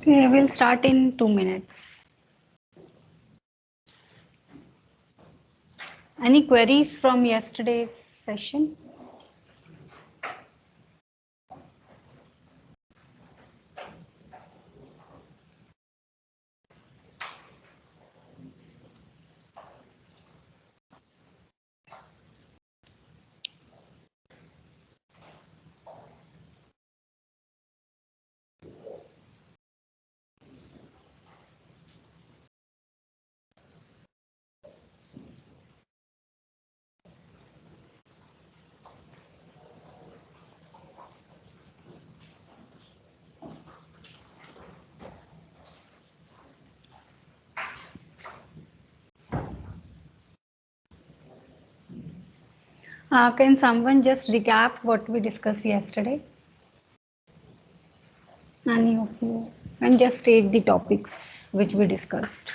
Okay, we'll start in 2 minutes. Any queries from yesterday's session? Can someone just recap what we discussed yesterday? Any of you? And just state the topics which we discussed.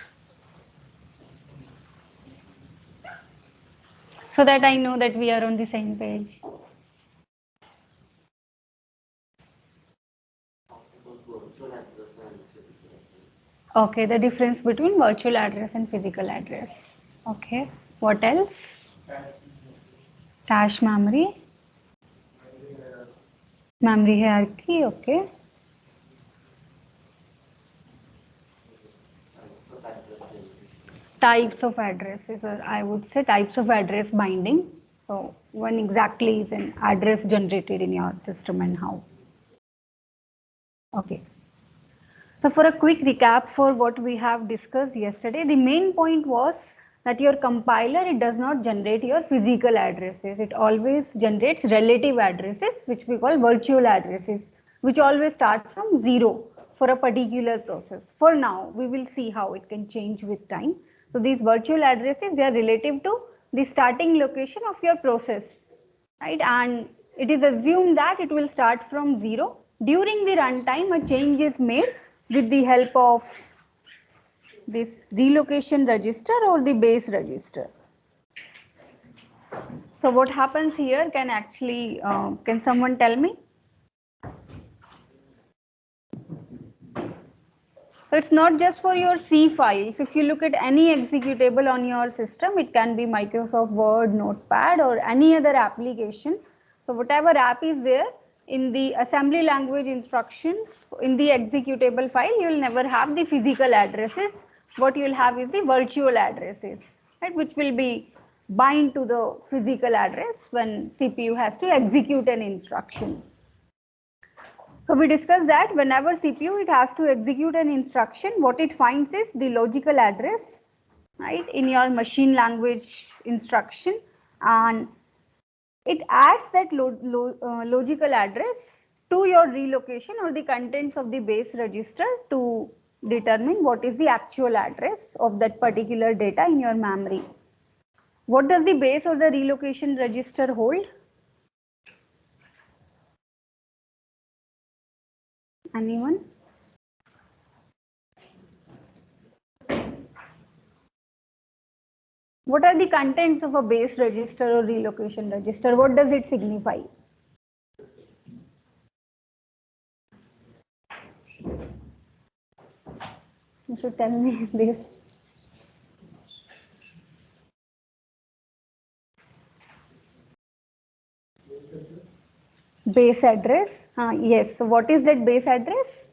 So that I know that we are on the same page. Okay, the difference between virtual address and physical address. Okay, what else? Cache memory. Memory hierarchy, okay. Types of addresses, or I would say types of address binding. So when exactly is an address generated in your system and how. Okay. So for a quick recap for what we have discussed yesterday, the main point was that your compiler, it does not generate your physical addresses. It always generates relative addresses, which we call virtual addresses, which always start from 0 for a particular process. For now, we will see how it can change with time. So these virtual addresses, they are relative to the starting location of your process, right? And it is assumed that it will start from 0. During the runtime, a change is made with the help of this relocation register or the base register. So what happens here can actually, can someone tell me? So it's not just for your C files. If you look at any executable on your system, it can be Microsoft Word, Notepad, or any other application. So whatever app is there in the assembly language instructions in the executable file, you will never have the physical addresses. What you will have is the virtual addresses, right, which will be bind to the physical address when CPU has to execute an instruction. So we discussed that whenever CPU it has to execute an instruction, what it finds is the logical address, right, in your machine language instruction, and it adds that logical address to your relocation or the contents of the base register to determine what is the actual address of that particular data in your memory. What does the base or the relocation register hold? Anyone? What are the contents of a base register or relocation register? What does it signify? You should tell me this. Base address. Yes. So what is that base address?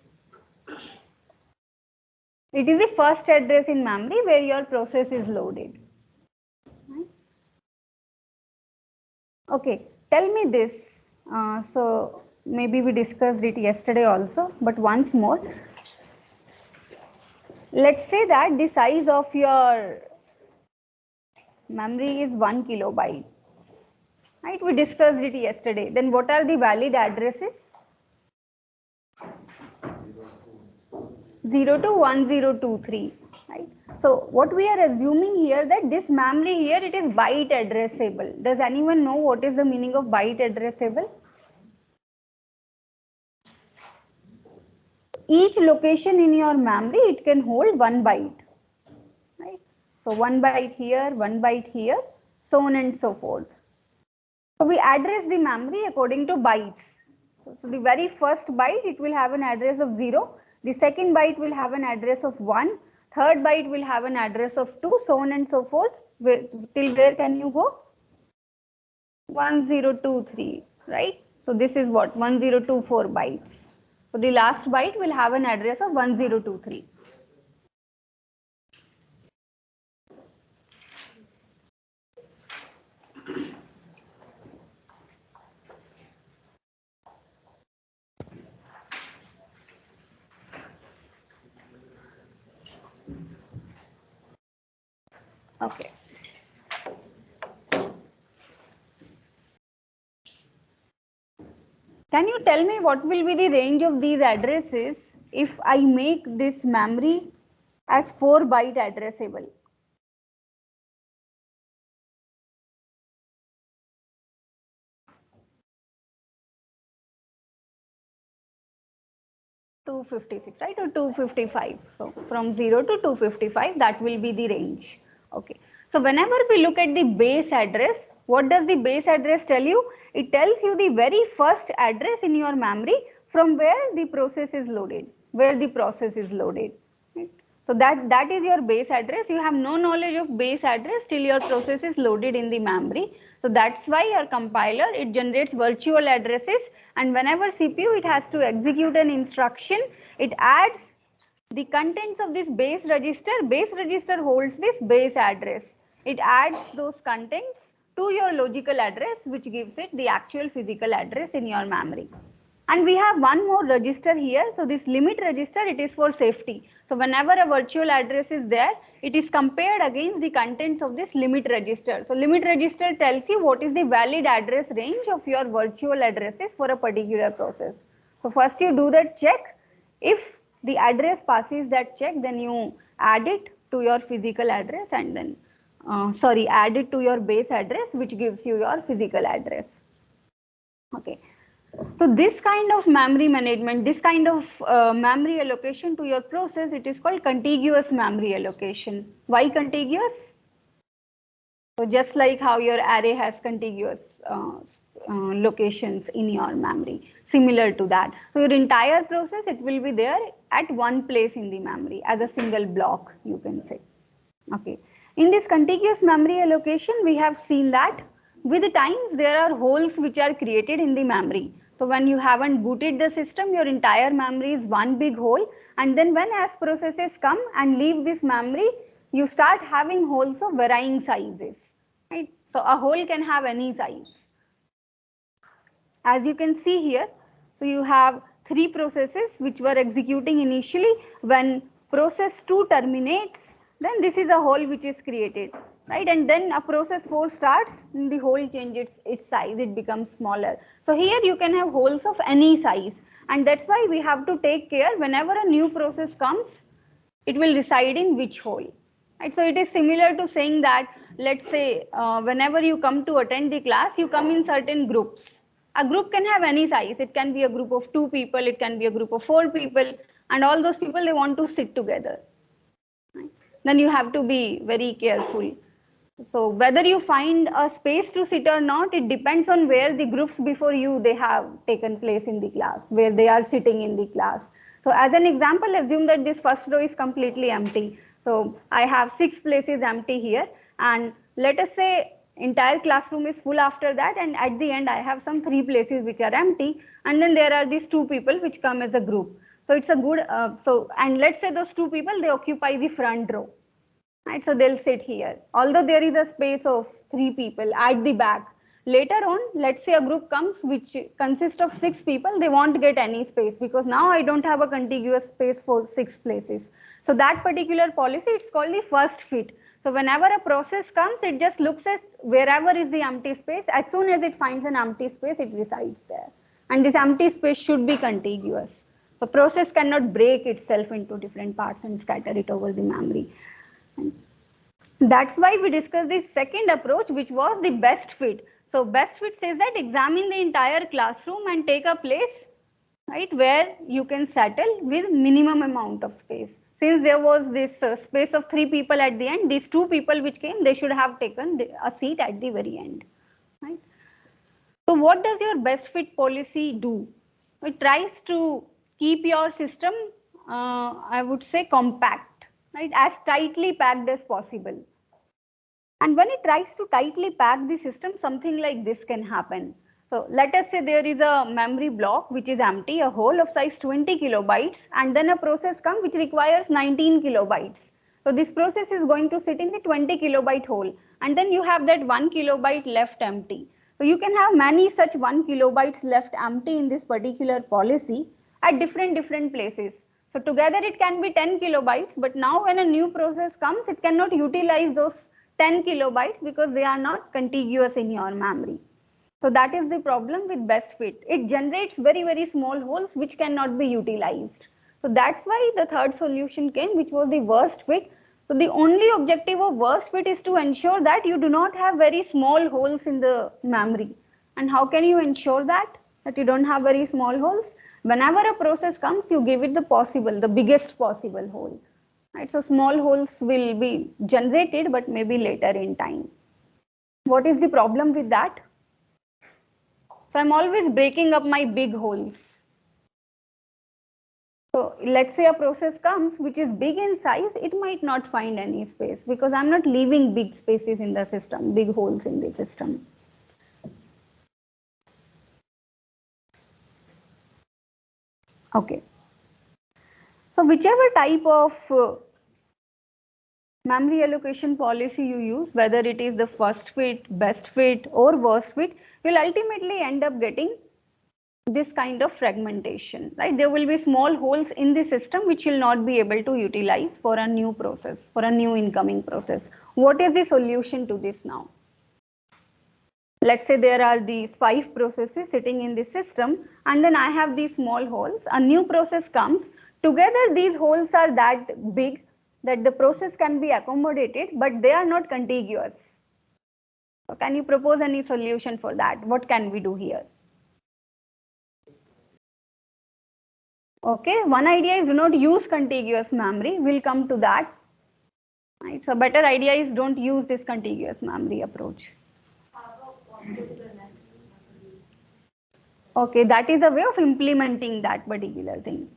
It is the first address in memory where your process is loaded. Okay. Tell me this. So maybe we discussed it yesterday also, but once more. Let's say that the size of your memory is 1 kilobyte. Right? We discussed it yesterday. Then what are the valid addresses? 0 to 1023, right? So what we are assuming here that this memory here, it is byte addressable. Does anyone know what is the meaning of byte addressable? Each location in your memory, it can hold 1 byte, right? So 1 byte here, 1 byte here, so on and so forth. So we address the memory according to bytes. So the very first byte, it will have an address of 0. The second byte will have an address of 1, third byte will have an address of 2, so on and so forth. Till where can you go? 1023, right? So this is what 1024 bytes. So the last byte will have an address of 1023. Okay. Can you tell me what will be the range of these addresses if I make this memory as 4 byte addressable? Two 56, right, or 255. So from 0 to 255, that will be the range. Okay. So whenever we look at the base address, what does the base address tell you? It tells you the very first address in your memory from where the process is loaded, where the process is loaded. Right? So that is your base address. You have no knowledge of base address till your process is loaded in the memory. So that's why your compiler, it generates virtual addresses, and whenever CPU it has to execute an instruction, it adds the contents of this base register. Base register holds this base address. It adds those contents to your logical address, which gives it the actual physical address in your memory. And we have one more register here. So this limit register, it is for safety. So whenever a virtual address is there, it is compared against the contents of this limit register. So limit register tells you what is the valid address range of your virtual addresses for a particular process. So first you do that check. If the address passes that check, then you add it to your physical address and then, add it to your base address, which gives you your physical address. Okay. So this kind of memory management, this kind of memory allocation to your process, it is called contiguous memory allocation. Why contiguous? So just like how your array has contiguous locations in your memory, similar to that. So your entire process, it will be there at one place in the memory as a single block, you can say. Okay. In this contiguous memory allocation, we have seen that with times there are holes which are created in the memory. So when you haven't booted the system, your entire memory is one big hole, and then when as processes come and leave this memory, you start having holes of varying sizes, right? So a hole can have any size. As you can see here, so you have three processes which were executing initially. When process 2 terminates, then this is a hole which is created, right? And then a process 4 starts, and the hole changes its size, it becomes smaller. So here you can have holes of any size, and that's why we have to take care whenever a new process comes, it will reside in which hole. Right? So it is similar to saying that, let's say, whenever you come to attend the class, you come in certain groups. A group can have any size. It can be a group of 2 people, it can be a group of 4 people, and all those people, they want to sit together. Right? Then you have to be very careful. So whether you find a space to sit or not, it depends on where the groups before you, they have taken place in the class, where they are sitting in the class. So as an example, assume that this first row is completely empty. So I have 6 places empty here, and let us say entire classroom is full after that, and at the end I have some 3 places which are empty, and then there are these 2 people which come as a group. So it's a good, and let's say those 2 people, they occupy the front row. Right, so they'll sit here. Although there is a space of 3 people at the back, later on, let's say a group comes which consists of 6 people, they won't get any space because now I don't have a contiguous space for 6 places. So that particular policy, it's called the first fit. So whenever a process comes, it just looks at wherever is the empty space. As soon as it finds an empty space, it resides there. And this empty space should be contiguous. The process cannot break itself into different parts and scatter it over the memory. That's why we discussed the second approach, which was the best fit. So best fit says that examine the entire classroom and take a place, right, where you can settle with minimum amount of space. Since there was this space of 3 people at the end, these 2 people which came, they should have taken a seat at the very end, right? So what does your best fit policy do? It tries to keep your system I would say compact, right? As tightly packed as possible. And when it tries to tightly pack the system, something like this can happen. So let us say there is a memory block which is empty, a hole of size 20 kilobytes, and then a process comes which requires 19 kilobytes. So this process is going to sit in the 20 kilobyte hole, and then you have that 1 kilobyte left empty. So you can have many such 1 kilobytes left empty in this particular policy at different places. So together it can be 10 kilobytes, but now when a new process comes, it cannot utilize those 10 kilobytes because they are not contiguous in your memory. So that is the problem with best fit. It generates very small holes which cannot be utilized. So that's why the third solution came, which was the worst fit. So the only objective of worst fit is to ensure that you do not have very small holes in the memory. And how can you ensure that? That you don't have very small holes? Whenever a process comes, you give it the biggest possible hole. Right? So small holes will be generated, but maybe later in time. What is the problem with that? So I'm always breaking up my big holes. So let's say a process comes which is big in size, it might not find any space because I'm not leaving big spaces in the system, big holes in the system. Okay. So whichever type of memory allocation policy you use, whether it is the first fit, best fit, or worst fit, you'll ultimately end up getting this kind of fragmentation, right? There will be small holes in the system which you'll not be able to utilize for a new process, for a new incoming process. What is the solution to this now? Let's say there are these 5 processes sitting in the system, and then I have these small holes. A new process comes. Together, these holes are that big that the process can be accommodated, but they are not contiguous. So can you propose any solution for that? What can we do here? Okay, one idea is do not use contiguous memory. We'll come to that. Right? So better idea is don't use this contiguous memory approach. Okay, that is a way of implementing that particular thing.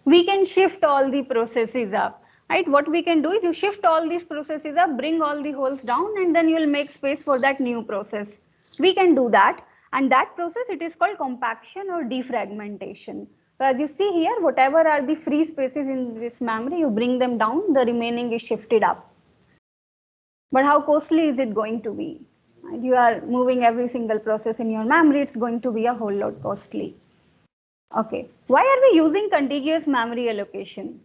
We can shift all the processes up. Right? What we can do is you shift all these processes up, bring all the holes down, and then you will make space for that new process. We can do that. And that process, it is called compaction or defragmentation. So as you see here, whatever are the free spaces in this memory, you bring them down, the remaining is shifted up. But how costly is it going to be? You are moving every single process in your memory, it's going to be a whole lot costly. Okay, why are we using contiguous memory allocation?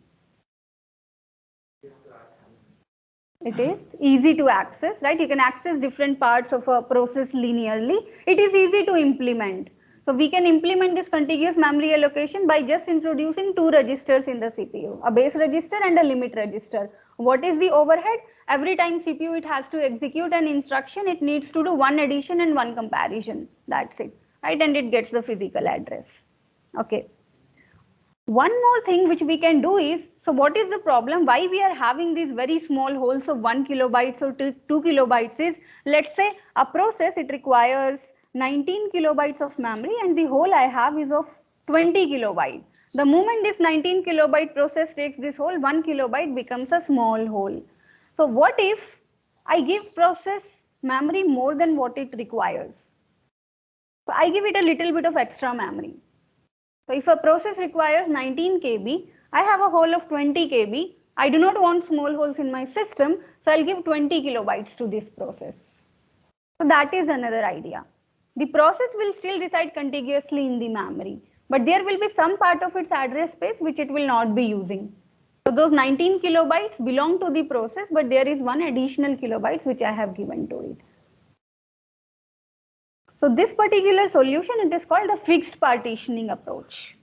It is easy to access, right? You can access different parts of a process linearly. It is easy to implement. So we can implement this contiguous memory allocation by just introducing 2 registers in the CPU, a base register and a limit register. What is the overhead? Every time CPU it has to execute an instruction, it needs to do 1 addition and 1 comparison. That's it, right? And it gets the physical address. Okay. One more thing which we can do is, so what is the problem? Why we are having these very small holes of 1 kilobytes or 2 kilobytes is, let's say a process, it requires 19 kilobytes of memory and the hole I have is of 20 kilobyte. The moment this 19 kilobyte process takes this hole, 1 kilobyte becomes a small hole. So what if I give process memory more than what it requires? So I give it a little bit of extra memory. So if a process requires 19 KB, I have a hole of 20 KB. I do not want small holes in my system, so I'll give 20 kilobytes to this process. So that is another idea. The process will still reside contiguously in the memory, but there will be some part of its address space which it will not be using. So those 19 kilobytes belong to the process, but there is 1 additional kilobytes which I have given to it. So this particular solution, it is called the fixed partitioning approach.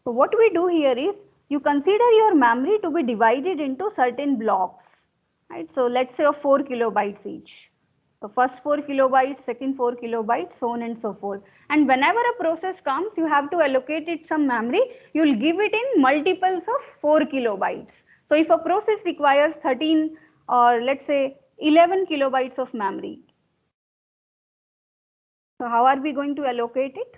So what we do here is you consider your memory to be divided into certain blocks, right? So let's say of 4 kilobytes each. So first 4 kilobytes, second 4 kilobytes, so on and so forth. And whenever a process comes, you have to allocate it some memory. You will give it in multiples of 4 kilobytes. So if a process requires 13 or let's say 11 kilobytes of memory, so how are we going to allocate it?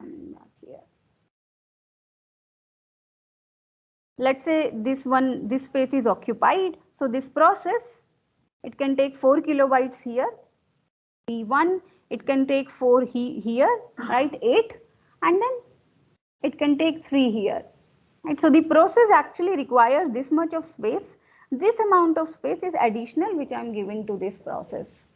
Coming back here. Let's say this space is occupied. So this process, it can take 4 kilobytes here. P1, it can take 4 here, right? 8, and then it can take 3 here. Right? So the process actually requires this much of space. This amount of space is additional, which I am giving to this process.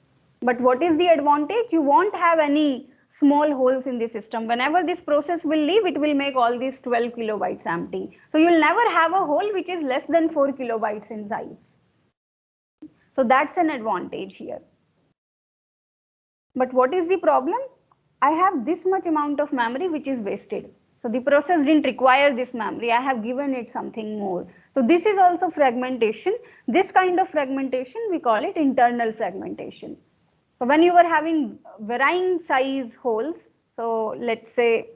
But what is the advantage? You won't have any small holes in the system. Whenever this process will leave, it will make all these 12 kilobytes empty. So you'll never have a hole which is less than 4 kilobytes in size. So that's an advantage here. But what is the problem? I have this much amount of memory which is wasted. So the process didn't require this memory. I have given it something more. So this is also fragmentation. This kind of fragmentation, we call it internal fragmentation. So when you are having varying size holes, so let's say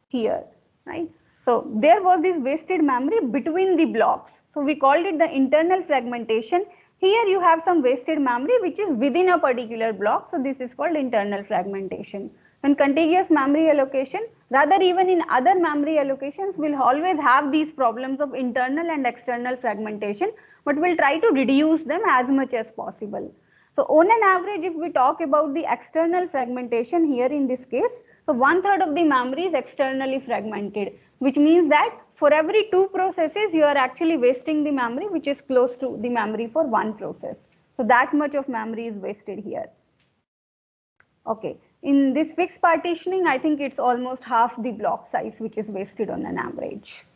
here, right? So there was this wasted memory between the blocks. So we called it the internal fragmentation. Here you have some wasted memory which is within a particular block. So this is called internal fragmentation. In contiguous memory allocation, rather even in other memory allocations, we'll always have these problems of internal and external fragmentation, but we'll try to reduce them as much as possible. So on an average, if we talk about the external fragmentation here in this case, so 1/3 of the memory is externally fragmented, which means that for every 2 processes, you are actually wasting the memory which is close to the memory for 1 process. So that much of memory is wasted here. Okay, in this fixed partitioning, I think it's almost half the block size which is wasted on an average.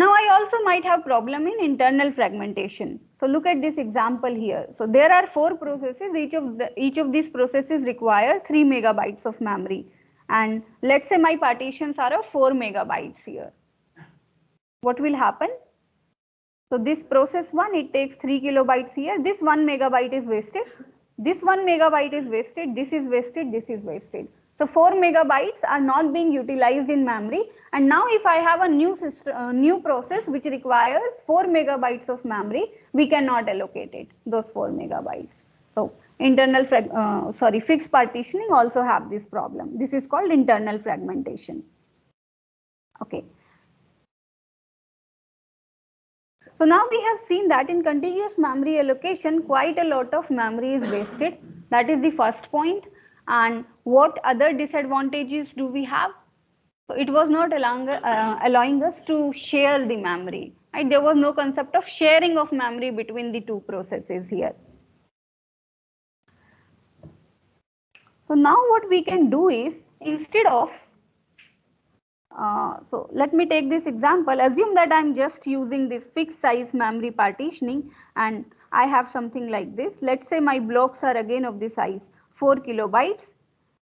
Now I also might have problem in internal fragmentation. So look at this example here. So there are 4 processes, each of these processes require 3 megabytes of memory. And let's say my partitions are of 4 megabytes here. What will happen? So this process 1, it takes 3 kilobytes here. This 1 megabyte is wasted. This 1 megabyte is wasted. This is wasted. This is wasted. So 4 megabytes are not being utilized in memory. And now if I have a new process which requires 4 megabytes of memory, we cannot allocate it, those 4 megabytes. So fixed partitioning also have this problem. This is called internal fragmentation. Okay. So now we have seen that in contiguous memory allocation, quite a lot of memory is wasted. That is the first point. And what other disadvantages do we have? So it was not allowing us to share the memory. Right? There was no concept of sharing of memory between the 2 processes here. So now what we can do is, instead of so let me take this example. Assume that I'm just using this fixed size memory partitioning and I have something like this. Let's say my blocks are again of the size 4 kilobytes.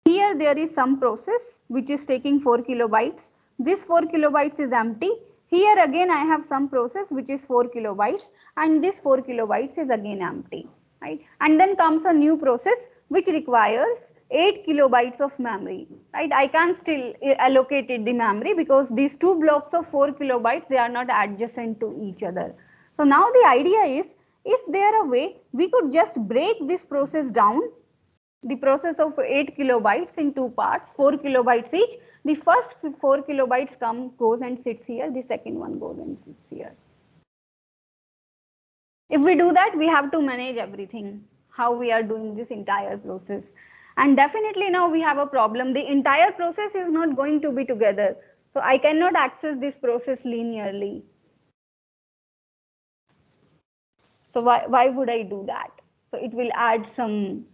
Here there is some process which is taking 4 kilobytes. This 4 kilobytes is empty. Here again I have some process which is 4 kilobytes and this 4 kilobytes is again empty. Right? And then comes a new process which requires 8 kilobytes of memory. Right? I can still allocate it the memory because these 2 blocks of 4 kilobytes, they are not adjacent to each other. So now the idea is there a way we could just break this process down, the process of 8 kilobytes in 2 parts, 4 kilobytes each. The first 4 kilobytes goes and sits here, the second one goes and sits here. If we do that, we have to manage everything, how we are doing this entire process. And definitely now we have a problem. The entire process is not going to be together. So I cannot access this process linearly. So why would I do that? So it will add some,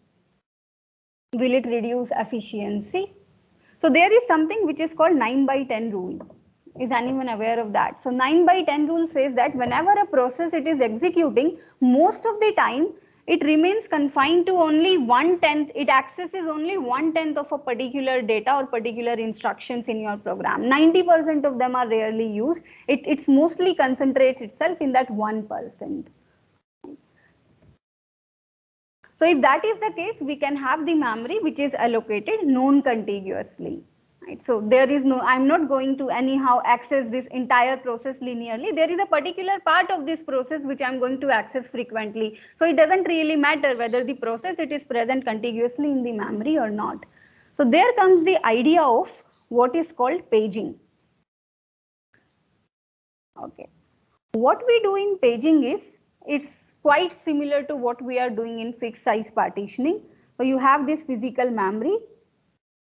will it reduce efficiency? So there is something which is called 9/10 rule. Is anyone aware of that? So 9/10 rule says that whenever a process it is executing, most of the time it remains confined to only 1/10, it accesses only 1/10 of a particular data or particular instructions in your program. 90% of them are rarely used. It's mostly concentrates itself in that 1%. So if that is the case, we can have the memory which is allocated non-contiguously. Right? So there is no, I'm not going to anyhow access this entire process linearly. There is a particular part of this process which I'm going to access frequently. So it doesn't really matter whether the process it is present contiguously in the memory or not. So there comes the idea of what is called paging. Okay. What we do in paging is, it's quite similar to what we are doing in fixed size partitioning. So you have this physical memory.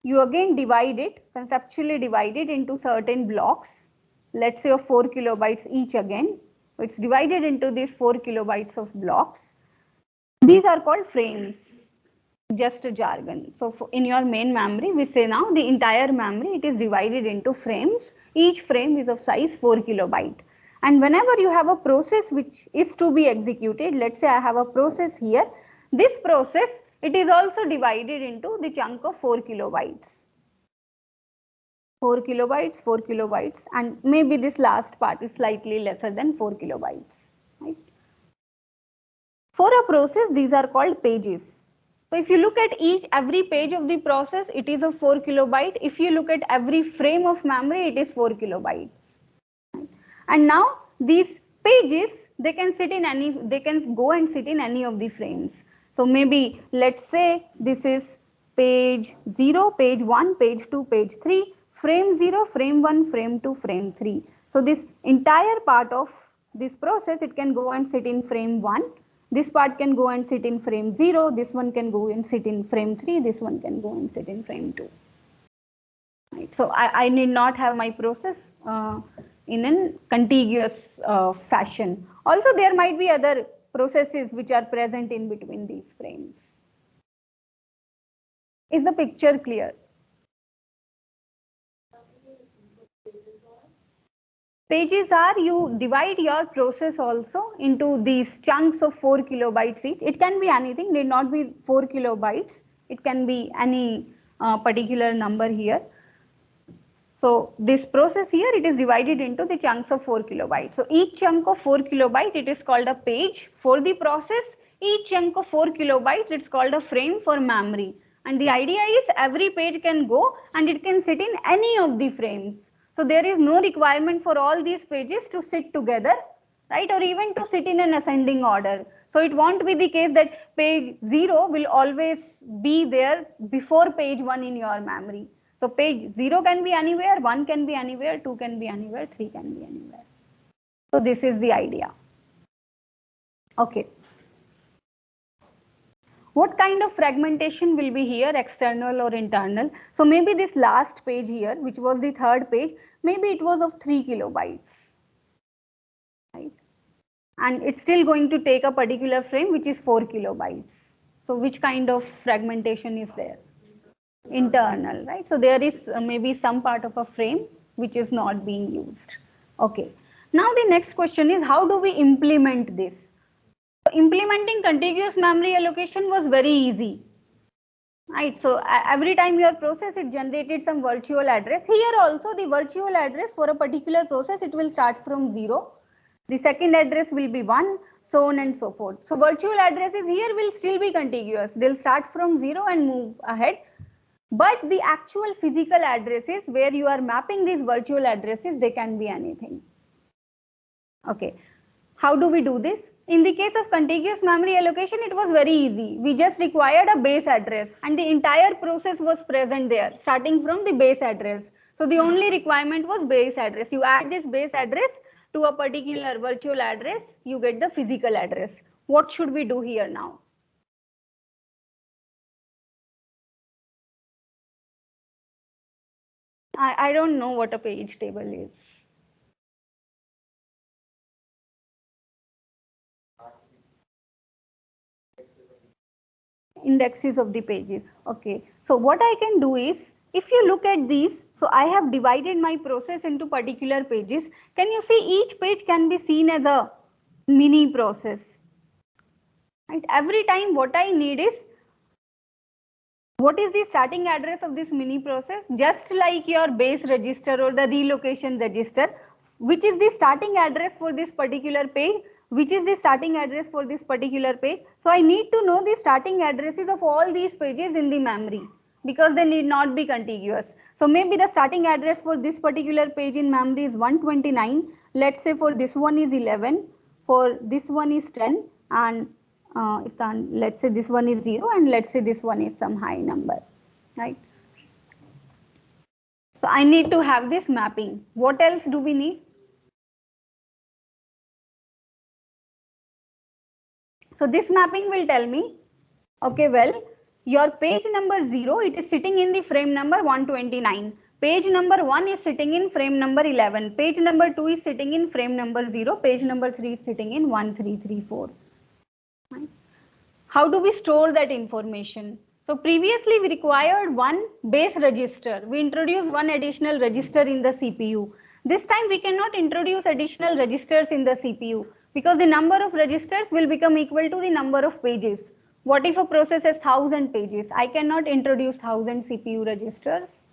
You again divide it, conceptually divide it into certain blocks, let's say of 4 kilobytes each again. It's divided into these 4 kilobytes of blocks. These are called frames, just a jargon. So in your main memory, we say now the entire memory, it is divided into frames. Each frame is of size 4 kilobyte. And whenever you have a process which is to be executed, let's say I have a process here, this process, it is also divided into the chunk of 4 kilobytes. 4 kilobytes, 4 kilobytes, and maybe this last part is slightly lesser than 4 kilobytes. Right? For a process, these are called pages. So if you look at every page of the process, it is of 4 kilobyte. If you look at every frame of memory, it is 4 kilobytes. And now these pages, they can go and sit in any of the frames. So maybe let's say this is page 0, page 1, page 2, page 3, frame 0, frame 1, frame 2, frame 3. So this entire part of this process, it can go and sit in frame 1. This part can go and sit in frame 0, this one can go and sit in frame 3, this one can go and sit in frame 2. Right. So I need not have my process in a contiguous fashion. Also, there might be other processes which are present in between these frames. Is the picture clear? Pages are, you divide your process also into these chunks of 4 kilobytes each. It can be anything, need not be 4 kilobytes. It can be any particular number here. So this process here, it is divided into the chunks of 4 kilobytes. So each chunk of 4 kilobyte, it is called a page for the process. Each chunk of 4 kilobytes, it's called a frame for memory. And the idea is every page can go and it can sit in any of the frames. So there is no requirement for all these pages to sit together, right? Or even to sit in an ascending order. So it won't be the case that page 0 will always be there before page 1 in your memory. So page 0 can be anywhere, 1 can be anywhere, 2 can be anywhere, 3 can be anywhere. So this is the idea. Okay. What kind of fragmentation will be here, external or internal? So maybe this last page here, which was the third page, maybe it was of 3 kilobytes, right? And it's still going to take a particular frame which is 4 kilobytes. So which kind of fragmentation is there? Internal, right? So there is maybe some part of a frame which is not being used. Okay. Now the next question is, how do we implement this? Implementing contiguous memory allocation was very easy, right? So every time your process, it generated some virtual address. Here also the virtual address for a particular process, it will start from 0. The second address will be 1, so on and so forth. So virtual addresses here will still be contiguous. They'll start from 0 and move ahead. But the actual physical addresses where you are mapping these virtual addresses, they can be anything. Okay. How do we do this? In the case of contiguous memory allocation, it was very easy. We just required a base address and the entire process was present there, starting from the base address. So the only requirement was base address. You add this base address to a particular virtual address, you get the physical address. What should we do here now? I don't know what a page table is. Indexes of the pages. Okay, so what I can do is, if you look at these, so I have divided my process into particular pages. Can you see each page can be seen as a mini process, right? Every time what I need is, what is the starting address of this mini process? Just like your base register or the relocation register, which is the starting address for this particular page, which is the starting address for this particular page. So I need to know the starting addresses of all these pages in the memory. because they need not be contiguous. So maybe the starting address for this particular page in memory is 129. Let's say for this one is 11, for this one is 10, and let's say this one is 0, and let's say this one is some high number, right? So I need to have this mapping. What else do we need? So this mapping will tell me, okay, well, your page number 0, it is sitting in the frame number 129. Page number 1 is sitting in frame number 11. Page number 2 is sitting in frame number 0. Page number 3 is sitting in 1334. Right? How do we store that information? So previously we required one base register. We introduced one additional register in the CPU. This time we cannot introduce additional registers in the CPU because the number of registers will become equal to the number of pages. What if a process has 1000 pages? I cannot introduce 1000 CPU registers.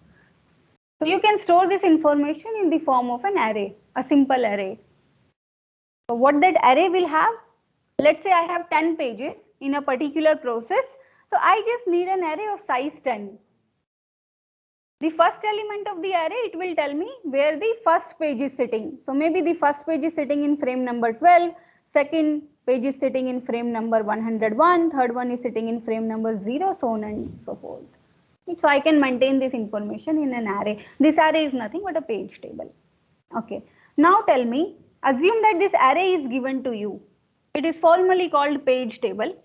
So you can store this information in the form of an array, a simple array. So what that array will have? Let's say I have 10 pages in a particular process. So I just need an array of size 10. The first element of the array, it will tell me where the first page is sitting. So maybe the first page is sitting in frame number 12, second page is sitting in frame number 101, third one is sitting in frame number 0, so on and so forth. So I can maintain this information in an array. This array is nothing but a page table. Okay. Now tell me, assume that this array is given to you. It is formally called page table.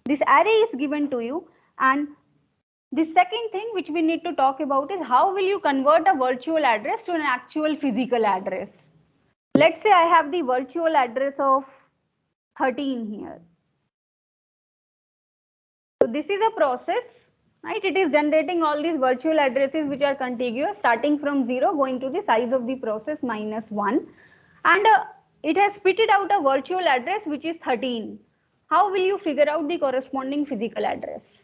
This array is given to you, and the second thing which we need to talk about is how will you convert a virtual address to an actual physical address. Let's say I have the virtual address of 13 here. So this is a process, right? It is generating all these virtual addresses which are contiguous starting from 0 going to the size of the process -1, and it has spitted out a virtual address which is 13. How will you figure out the corresponding physical address?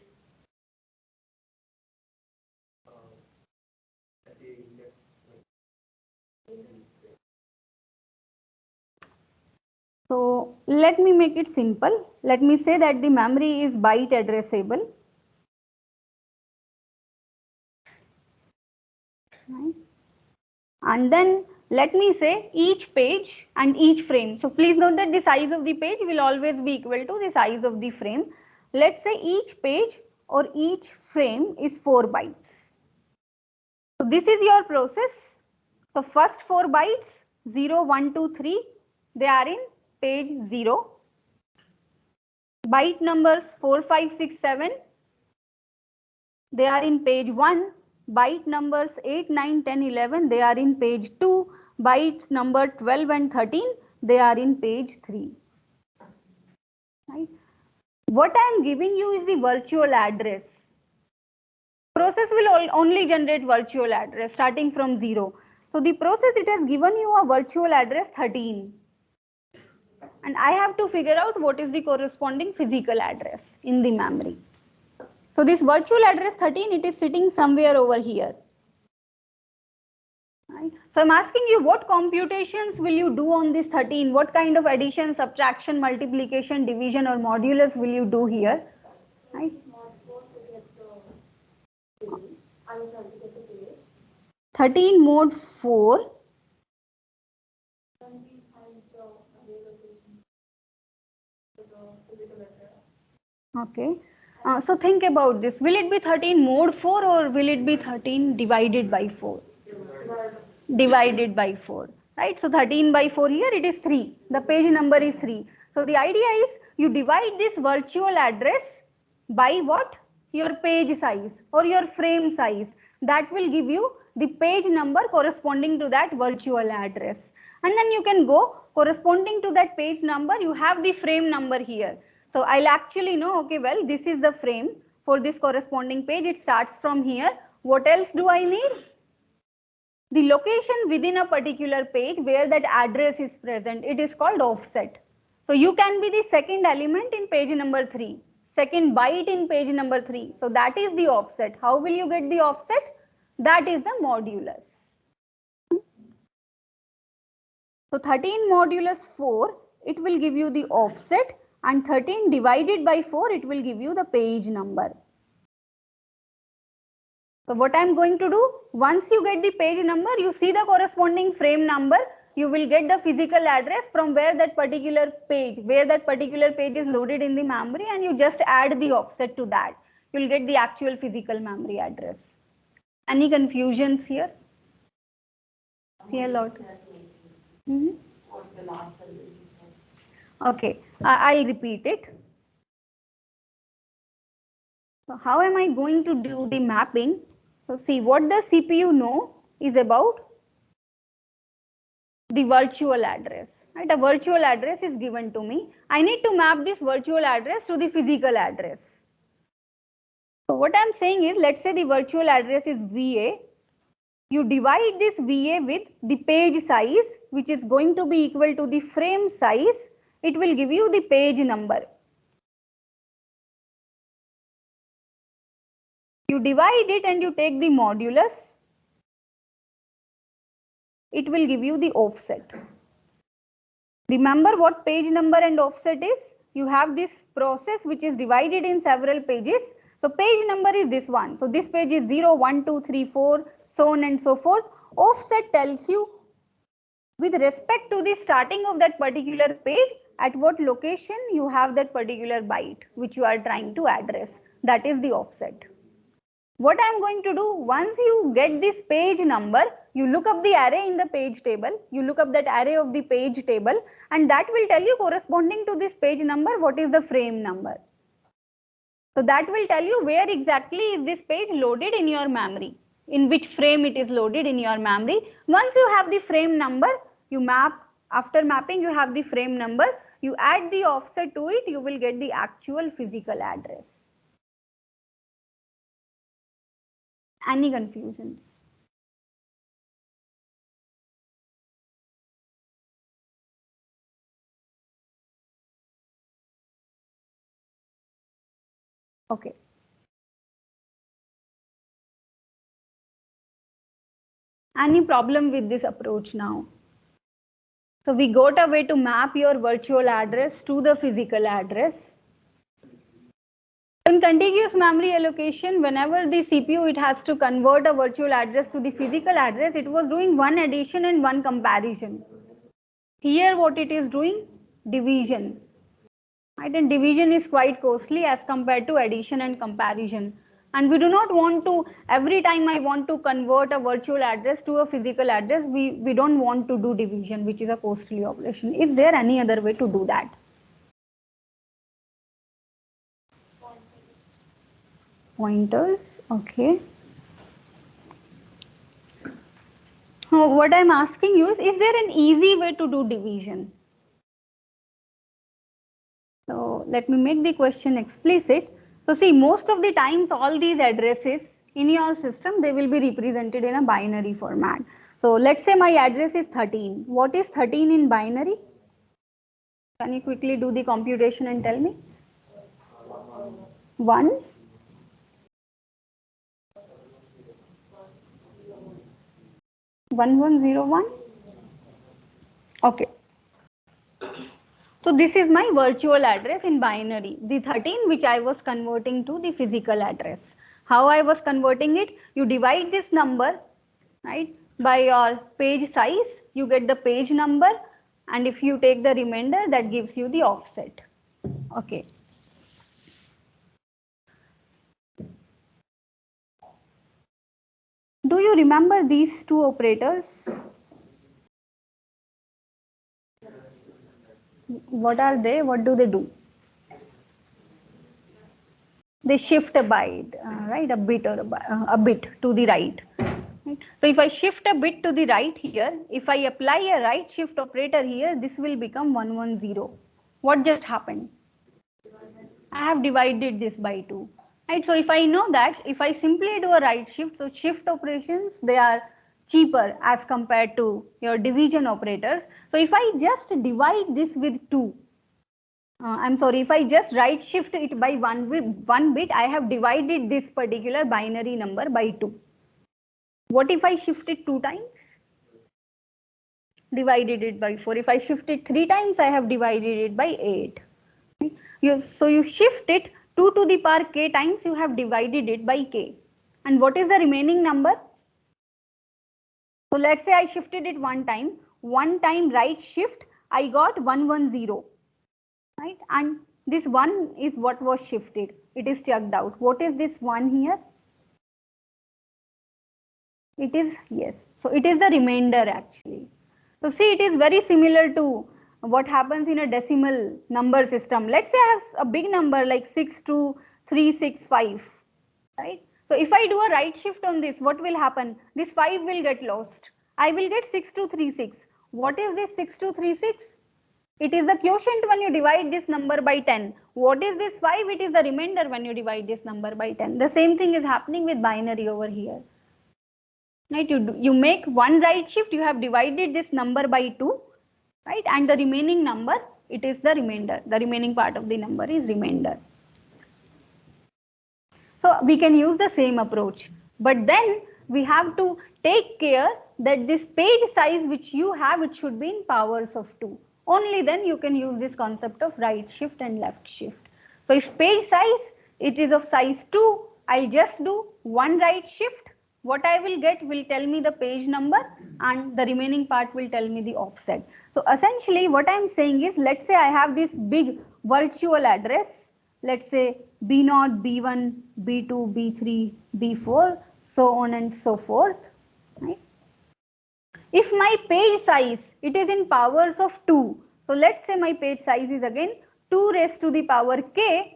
So let me make it simple. Let me say that the memory is byte addressable. Right. And then let me say each page and each frame. So please note that the size of the page will always be equal to the size of the frame. Let's say each page or each frame is 4 bytes. So this is your process. So first 4 bytes 0, 1, 2, 3, they are in page 0. Byte numbers 4, 5, 6, 7, they are in page 1. Byte numbers 8, 9, 10, 11, they are in page 2. Byte number 12 and 13, they are in page 3. Right? What I am giving you is the virtual address. Process will only generate virtual address starting from 0. So the process, it has given you a virtual address 13. And I have to figure out what is the corresponding physical address in the memory. So this virtual address 13, it is sitting somewhere over here. Right. So I'm asking you, what computations will you do on this 13? What kind of addition, subtraction, multiplication, division or modulus will you do here? Right. 13 mod 4. Okay. So think about this. Will it be 13 mod 4 or will it be 13 divided by 4? Divided by 4. Right. So 13 by 4 here, it is 3. The page number is 3. So the idea is you divide this virtual address by what? Your page size or your frame size. That will give you the page number corresponding to that virtual address. And then you can go corresponding to that page number, you have the frame number here. So I'll actually know, okay, well, this is the frame for this corresponding page. It starts from here. What else do I need? The location within a particular page where that address is present, it is called offset. So you can be the second element in page number 3, second byte in page number 3. So that is the offset. How will you get the offset? That is the modulus. So 13 modulus 4, it will give you the offset, and 13 divided by 4, it will give you the page number. So what I'm going to do, once you get the page number, you see the corresponding frame number, you will get the physical address from where that particular page is loaded in the memory, and you just add the offset to that. You'll get the actual physical memory address. Any confusions here? See a lot. Okay, I'll repeat it. So how am I going to do the mapping? So see, what the CPU know is about the virtual address. Right? A virtual address is given to me. I need to map this virtual address to the physical address. So what I'm saying is, let's say the virtual address is VA. You divide this VA with the page size, which is going to be equal to the frame size. It will give you the page number. You divide it and you take the modulus. It will give you the offset. Remember what page number and offset is? You have this process which is divided in several pages. So page number is this one. So this page is 0, 1, 2, 3, 4, so on and so forth. Offset tells you with respect to the starting of that particular page, at what location you have that particular byte which you are trying to address. That is the offset. What I am going to do, once you get this page number, you look up the array in the page table, you look up that array of the page table, and that will tell you corresponding to this page number what is the frame number. So that will tell you where exactly is this page loaded in your memory, in which frame it is loaded in your memory. Once you have the frame number, you map, after mapping you have the frame number, you add the offset to it, you will get the actual physical address. Any confusion? Okay. Any problem with this approach now? So we got a way to map your virtual address to the physical address. In contiguous memory allocation, whenever the CPU it has to convert a virtual address to the physical address, it was doing one addition and one comparison. Here what it is doing? Division. Right? And division is quite costly as compared to addition and comparison. And we do not want to, every time I want to convert a virtual address to a physical address, we don't want to do division, which is a costly operation. Is there any other way to do that? Pointers, okay. What I'm asking you is there an easy way to do division? So let me make the question explicit. So see, most of the times all these addresses in your system, they will be represented in a binary format. So let's say my address is 13. What is 13 in binary? Can you quickly do the computation and tell me? 1. One 101. Okay. So this is my virtual address in binary, the 13 which I was converting to the physical address. How I was converting it? You divide this number, right, by your page size, you get the page number, and if you take the remainder, that gives you the offset. Okay. Do you remember these two operators? What are they? What do they do? They shift a byte, right? A bit or a bit to the right. So if I shift a bit to the right here, if I apply a right shift operator here, this will become 110. What just happened? I have divided this by 2. Right? So if I know that, if I simply do a right shift, so shift operations, they are cheaper as compared to your division operators. So if I just divide this with 2, I'm sorry, if I just right shift it by one bit, I have divided this particular binary number by 2. What if I shift it 2 times? Divided it by 4. If I shift it 3 times, I have divided it by 8. So you shift it 2 to the power k times, you have divided it by k. And what is the remaining number? So let's say I shifted it one time right shift, I got 110, right? And this 1 is what was shifted. It is chucked out. What is this 1 here? It is, yes. So it is the remainder actually. So see, it is very similar to what happens in a decimal number system. Let's say I have a big number like 62365, right? So if I do a right shift on this, what will happen? This 5 will get lost. I will get 6236. What is this 6236? It is the quotient when you divide this number by 10. What is this 5? It is the remainder when you divide this number by 10. The same thing is happening with binary over here. Right? You make one right shift, you have divided this number by 2, right? And the remaining number, it is the remainder. The remaining part of the number is remainder. So we can use the same approach, but then we have to take care that this page size which you have, it should be in powers of 2. Only then you can use this concept of right shift and left shift. So if page size, it is of size 2, I'll just do one right shift. What I will get will tell me the page number and the remaining part will tell me the offset. So essentially what I'm saying is, let's say I have this big virtual address, let's say B0, B1, B2, B3, B4, so on and so forth. Right? If my page size, it is in powers of 2. So let's say my page size is again 2 raised to the power k.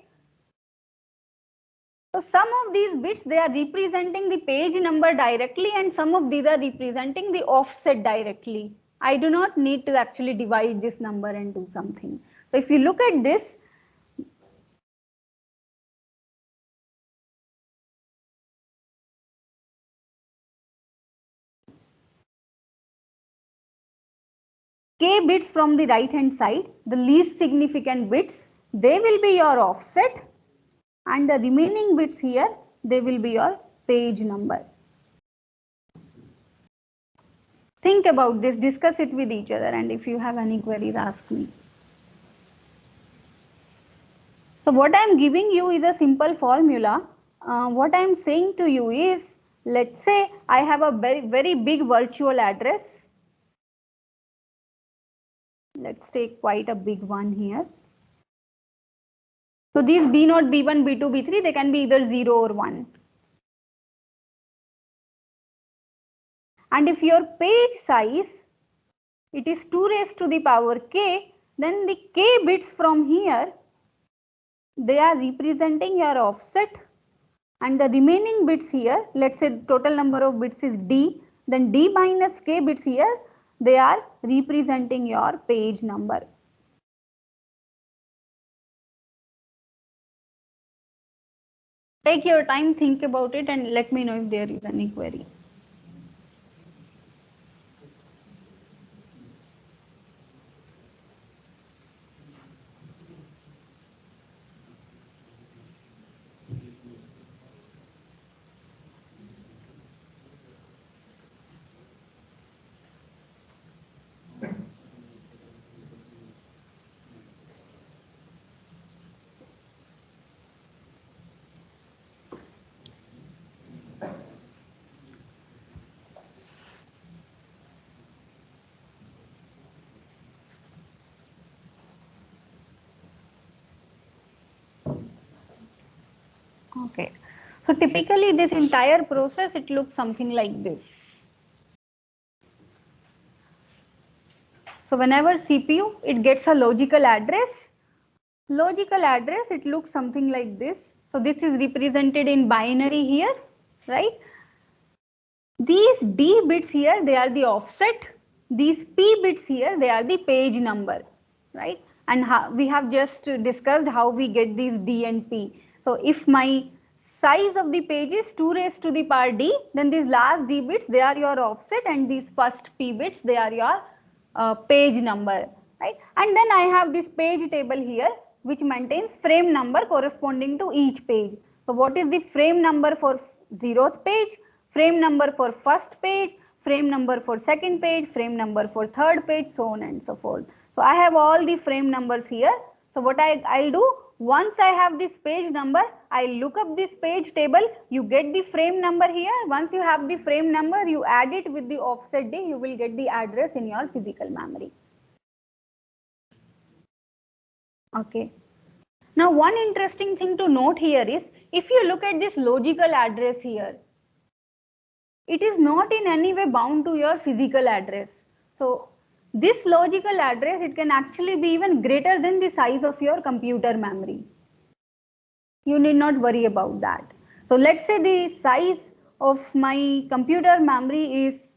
So some of these bits, they are representing the page number directly and some of these are representing the offset directly. I do not need to actually divide this number and do something. So if you look at this, k bits from the right hand side, the least significant bits, they will be your offset, and the remaining bits here, they will be your page number. Think about this, discuss it with each other, and if you have any queries, ask me. So what I am giving you is a simple formula. What I am saying to you is, let's say I have a very big virtual address. Let's take quite a big one here. So these B0, B1, B2, B3, they can be either 0 or 1. And if your page size, it is 2 raised to the power k, then the k bits from here, they are representing your offset, and the remaining bits here, let's say the total number of bits is d, then d minus k bits here, they are representing your page number. Take your time, think about it, and let me know if there is any query. Okay, so typically this entire process, it looks something like this. So whenever CPU, it gets a logical address, it looks something like this. So this is represented in binary here, right? These D bits here, they are the offset. These P bits here, they are the page number, right? And we have just discussed how we get these D and P. So if my size of the page is 2 raised to the power D, then these last D bits, they are your offset, and these first P bits, they are your page number, right? And then I have this page table here, which maintains frame number corresponding to each page. So what is the frame number for 0th page? Frame number for first page, frame number for second page, frame number for third page, so on and so forth. So I have all the frame numbers here. So what I'll do, once I have this page number, I'll look up this page table. You get the frame number here. Once you have the frame number, you add it with the offset day, you will get the address in your physical memory. Okay. Now one interesting thing to note here is, if you look at this logical address here, it is not in any way bound to your physical address. So this logical address, it can actually be even greater than the size of your computer memory. You need not worry about that. So let's say the size of my computer memory is,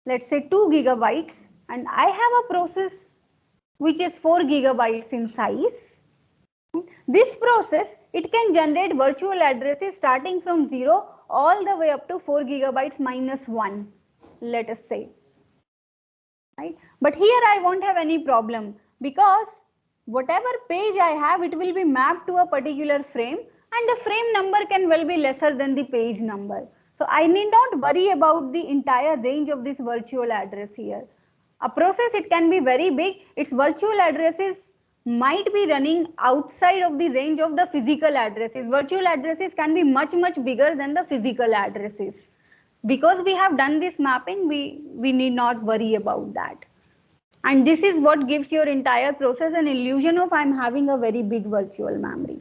let's say 2 gigabytes, and I have a process which is 4 gigabytes in size. This process, it can generate virtual addresses starting from 0 all the way up to 4 gigabytes minus 1, let us say. Right? But here I won't have any problem, because whatever page I have, it will be mapped to a particular frame, and the frame number can well be lesser than the page number. So I need not worry about the entire range of this virtual address here. A process, it can be very big, its virtual addresses might be running outside of the range of the physical addresses. Virtual addresses can be much bigger than the physical addresses. Because we have done this mapping, we need not worry about that. And this is what gives your entire process an illusion of I'm having a very big virtual memory.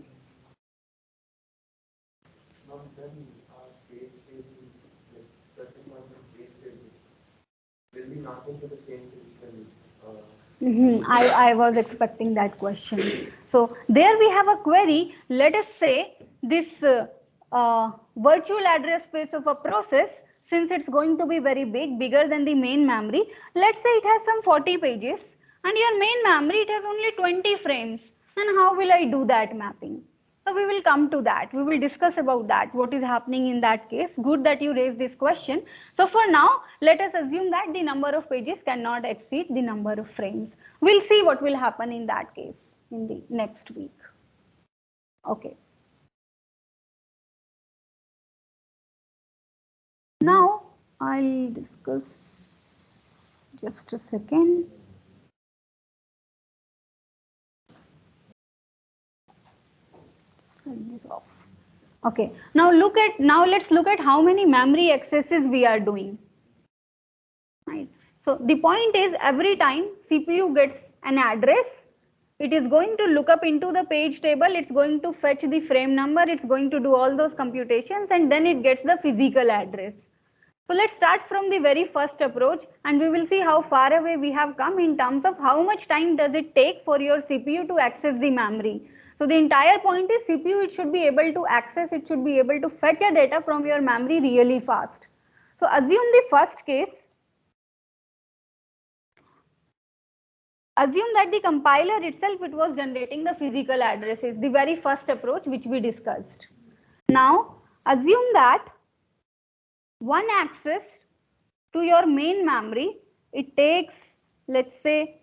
I was expecting that question. So there we have a query. Let us say this virtual address space of a process, since it's going to be very big, bigger than the main memory, let's say it has some 40 pages, and your main memory, it has only 20 frames. And how will I do that mapping? So we will come to that. We will discuss about that, what is happening in that case. Good that you raised this question. So for now, let us assume that the number of pages cannot exceed the number of frames. We'll see what will happen in that case in the next week. Okay. Now I'll discuss, just a second. Just turn this off. Okay, now let's look at how many memory accesses we are doing. Right. So the point is, every time CPU gets an address, it is going to look up into the page table, it's going to fetch the frame number, it's going to do all those computations, and then it gets the physical address. So let's start from the very first approach, and we will see how far away we have come in terms of how much time does it take for your CPU to access the memory. So the entire point is, CPU, it should be able to access, it should be able to fetch a data from your memory really fast. So assume the first case. Assume that the compiler itself, it was generating the physical addresses, the very first approach which we discussed. Now assume that one access to your main memory, it takes, let's say,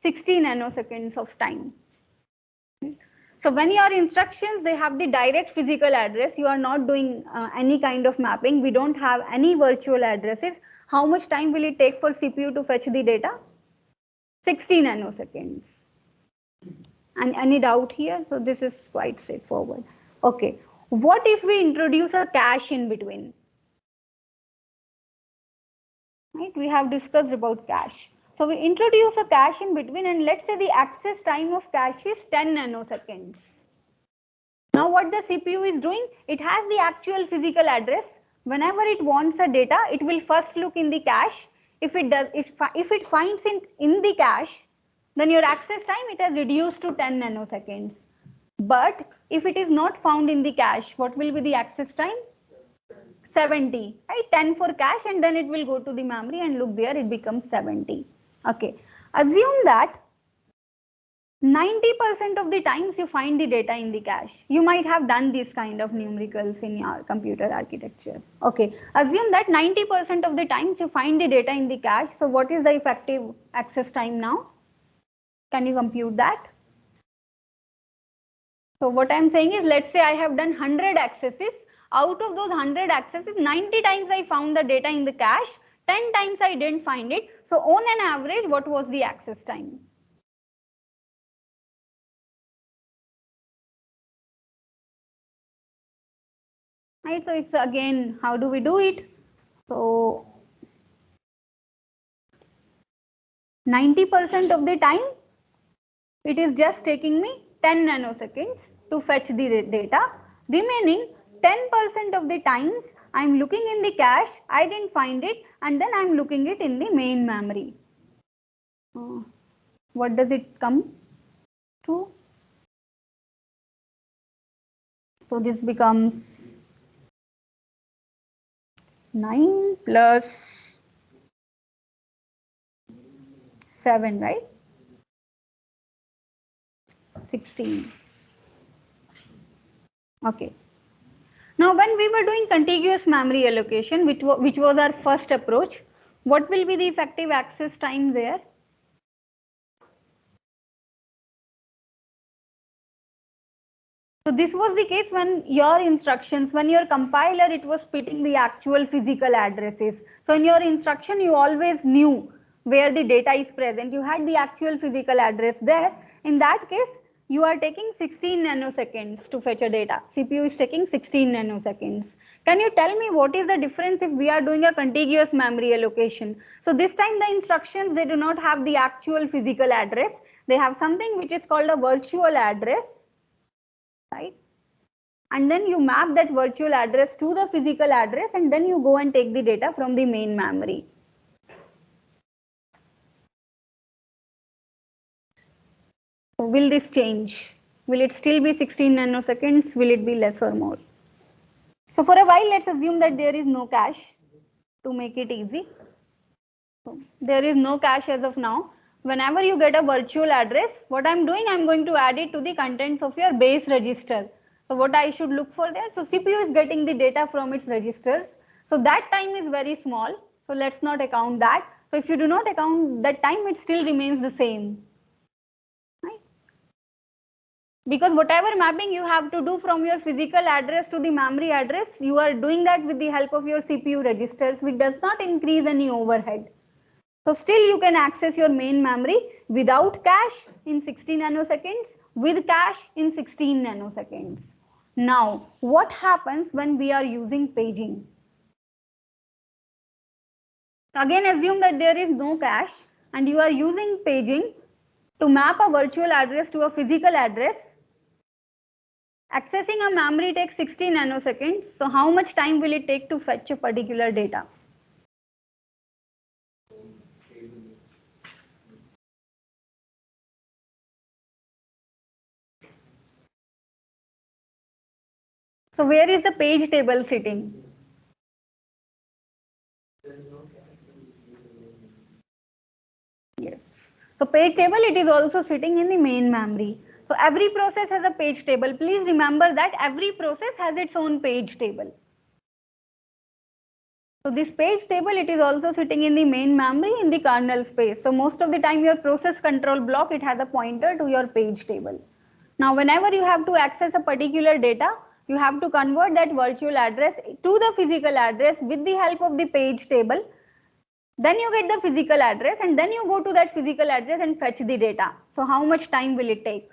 60 nanoseconds of time. So when your instructions, they have the direct physical address, you are not doing any kind of mapping, we don't have any virtual addresses, how much time will it take for CPU to fetch the data? 60 nanoseconds. And any doubt here? So this is quite straightforward. Okay, what if we introduce a cache in between? Right, we have discussed about cache. So we introduce a cache in between, and let's say the access time of cache is 10 nanoseconds. Now what the CPU is doing, it has the actual physical address. Whenever it wants a data, it will first look in the cache. If it finds it in the cache, then your access time, it has reduced to 10 nanoseconds. But if it is not found in the cache, what will be the access time? 70, right? 10 for cache, and then it will go to the memory and look there, it becomes 70. Okay, assume that 90% of the times you find the data in the cache. You might have done this kind of numericals in your computer architecture. Okay, assume that 90% of the times you find the data in the cache. So what is the effective access time now? Can you compute that? So what I'm saying is, let's say I have done 100 accesses. Out of those 100 accesses, 90 times I found the data in the cache, 10 times I didn't find it. So on an average, what was the access time? right? So it's again, how do we do it? So 90% of the time, it is just taking me 10 nanoseconds to fetch the data. Remaining 10% of the times, I'm looking in the cache, I didn't find it, and then I'm looking it in the main memory. What does it come to? So this becomes 9 plus 7, right? 16. Okay. Now when we were doing contiguous memory allocation, which was our first approach, what will be the effective access time there? So this was the case when your instructions, when your compiler, it was spitting the actual physical addresses. So in your instruction, you always knew where the data is present. You had the actual physical address there. In that case, you are taking 16 nanoseconds to fetch a data. CPU is taking 16 nanoseconds. Can you tell me what is the difference if we are doing a contiguous memory allocation? So this time the instructions, they do not have the actual physical address. They have something which is called a virtual address. Right? And then you map that virtual address to the physical address, and then you go and take the data from the main memory. So will this change? Will it still be 16 nanoseconds? Will it be less or more? So for a while, let's assume that there is no cache to make it easy. So there is no cache as of now. Whenever you get a virtual address, what I'm doing, I'm going to add it to the contents of your base register. So what I should look for there? So CPU is getting the data from its registers. So that time is very small. So let's not account that. So if you do not account that time, it still remains the same. Right? Because whatever mapping you have to do from your physical address to the memory address, you are doing that with the help of your CPU registers, which does not increase any overhead. So still you can access your main memory without cache in 60 nanoseconds, with cache in 16 nanoseconds. Now, what happens when we are using paging? Again, assume that there is no cache and you are using paging to map a virtual address to a physical address. Accessing a memory takes 60 nanoseconds. So how much time will it take to fetch a particular data? So where is the page table sitting? Yes. So page table, it is also sitting in the main memory. So every process has a page table. Please remember that every process has its own page table. So this page table, it is also sitting in the main memory in the kernel space. So most of the time your process control block, it has a pointer to your page table. Now whenever you have to access a particular data, you have to convert that virtual address to the physical address with the help of the page table. Then you get the physical address and then you go to that physical address and fetch the data. So how much time will it take?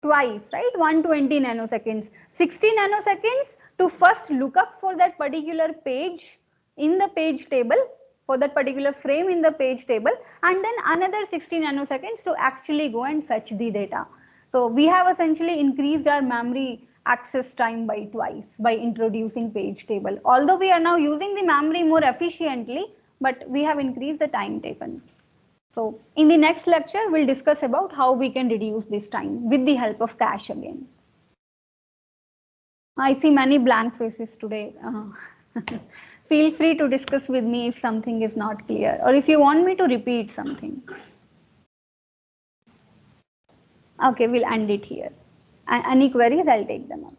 Twice, right? 120 nanoseconds. 60 nanoseconds to first look up for that particular page in the page table, for that particular frame in the page table, and then another 60 nanoseconds to actually go and fetch the data. So we have essentially increased our memory access time by twice by introducing page table. Although we are now using the memory more efficiently, but we have increased the time taken. So in the next lecture, we'll discuss about how we can reduce this time with the help of cache again. I see many blank faces today. Feel free to discuss with me if something is not clear or if you want me to repeat something. Okay, we'll end it here. Any queries, I'll take them up.